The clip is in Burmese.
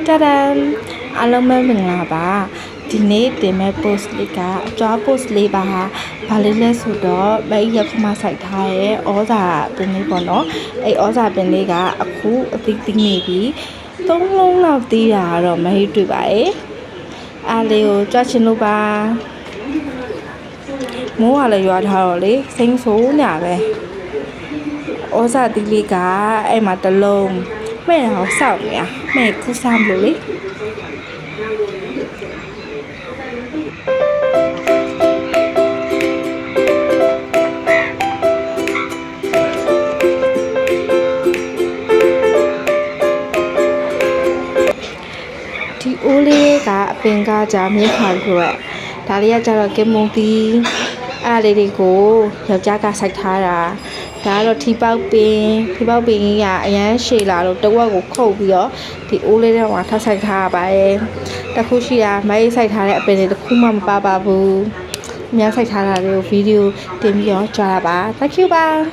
Ta da! အားလုံးပဲမင်္ဂလာပါဒီနေ့တင်မဲ့ post လေးကအကြွား post လေးပါဟာဘာလေးလဲဆိုတော့မအိရက်ခမဆိုင်ထားရဲ့ဩဇာပင်လေးပေါ့နော်အဲ့ဩဇာပင်လေးကအခုအသိသိနေပြီ၃လုံးလောက်တီးတာတော့မဟိတွေ့ပါရဲ့အားလေးကိုကြွချင်လို့ပါမိုးကလည်းရွာထားတော့လေစိမ့်ဆိုးညာပဲဩဇာတီးလေးကအဲ့မှာတစ်လုံးမဲ့ဟောက်ဆောက်နေရမဲ့ကူးစားမလို့လေဒီအိုးလေးကအပင်ကကြာမြင့်ခါလို့ဒါလေးကကြတော့ကဲမုံပြီးအားလေးတွေကိုယောက်ျားကစိုက်ထားတာဒါကတော့ထီပေါက်ပင်ကြီးကအရန်ရှည်လာလို့တဝက်ကိုခုတ်ပြီးတော့ဒီအိုးလေးထဲမှာထပ်စိုက်ထားရပါတယ်တခုရှိတာမိုင်းစိုက်ထားတဲ့အပင်တွေတခုမှမပါဘူးအများစိုက်ထားတာတွေကိုဗီဒီယိုတင်ပြီးတော့ကြွားတာပါ Thank you ပါ